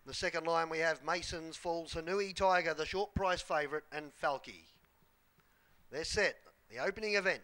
The second line we have Mason's Falls, Hanui Tiger, the short price favourite, and Falky. They're set. The opening event.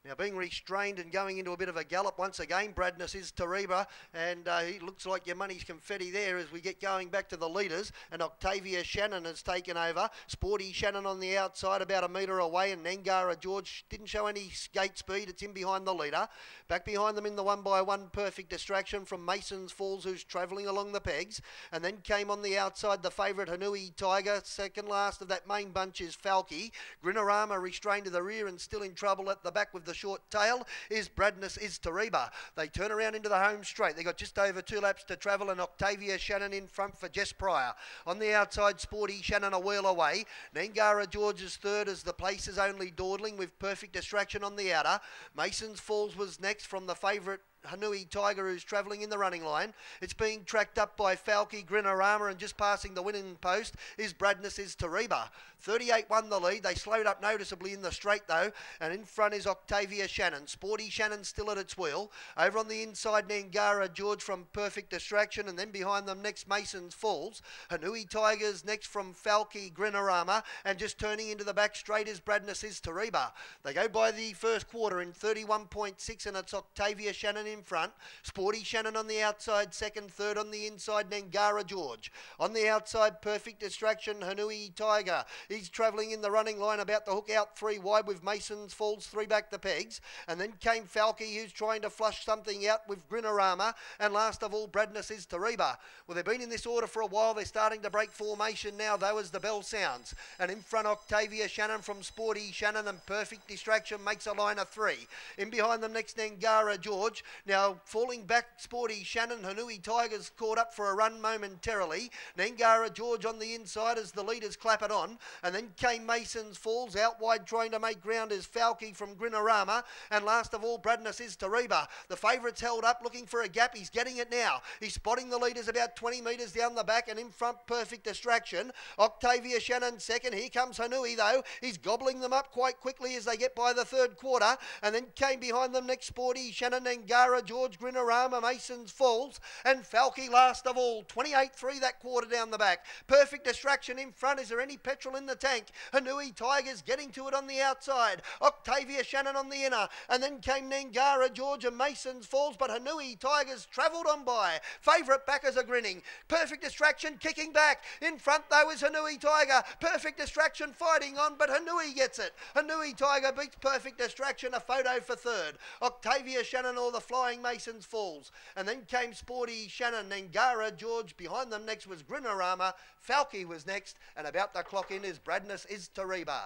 Now being restrained and going into a bit of a gallop once again, Bradness is Tariba, and he looks like your money's confetti there as we get going back to the leaders, and Octavia Shannon has taken over. Sporty Shannon on the outside about a metre away, and Nangara George didn't show any gate speed. It's in behind the leader. Back behind them in the 1x1 Perfect Distraction from Mason's Falls, who's travelling along the pegs, and then came on the outside the favourite Hanui Tiger. Second last of that main bunch is Falky. Grinorama restrained to the rear and still in trouble at the back with the short tail is Bradness is Tariba. They turn around into the home straight. They got just over 2 laps to travel, and Octavia Shannon in front for Jess Pryor. On the outside, Sporty Shannon a wheel away. Nangara George is third as the place is only dawdling with Perfect Distraction on the outer. Mason's Falls was next from the favourite Hanui Tiger, who's travelling in the running line. It's being tracked up by Falky, Grinorama, and just passing the winning post is Bradness is Tariba. 38 won the lead. They slowed up noticeably in the straight though, and in front is Octavia Shannon. Sporty Shannon still at its wheel. Over on the inside, Nangara George from Perfect Distraction, and then behind them next Mason's Falls. Hanui Tigers next from Falky, Grinorama, and just turning into the back straight is Bradness is Tariba. They go by the first quarter in 31.6, and it's Octavia Shannon in front. Sporty Shannon on the outside, second, third on the inside, Nangara George. On the outside, Perfect Distraction, Hanui Tiger. He's travelling in the running line about the hook out 3 wide with Mason's Falls 3 back the pegs. And then came Falky, who's trying to flush something out with Grinorama. And last of all, Bradness is Tariba. Well, they've been in this order for a while. They're starting to break formation now, though, as the bell sounds. And in front, Octavia Shannon from Sporty Shannon, and Perfect Distraction makes a line of 3. In behind them next, Nangara George. Now, falling back, Sporty Shannon, Hanui Tigers caught up for a run momentarily. Nangara George on the inside as the leaders clap it on. And then came Mason's Falls. Out wide trying to make ground is Falky from Grinorama. And last of all, Bradness is Tariba. The favourite's held up looking for a gap. He's getting it now. He's spotting the leaders about 20 metres down the back, and in front, Perfect Distraction. Octavia Shannon second. Here comes Hanui though. He's gobbling them up quite quickly as they get by the third quarter. And then came behind them next, Sporty Shannon, Nangara George, Grinorama, Mason's Falls, and Falky last of all. 28-3 that quarter down the back. Perfect Distraction in front. Is there any petrol in the tank? Hanui Tigers getting to it on the outside. Octavia Shannon on the inner. And then came Nangara George and Mason's Falls, but Hanui Tigers travelled on by. Favourite backers are grinning. Perfect Distraction kicking back. In front though is Hanui Tiger. Perfect Distraction fighting on, but Hanui gets it. Hanui Tiger beats Perfect Distraction. A photo for third. Octavia Shannon or the flying Mason's Falls. And then came Sporty Shannon, Nangara George. Behind them next was Grinorama. Falky was next, and about to clock in is Bradness is Tariba.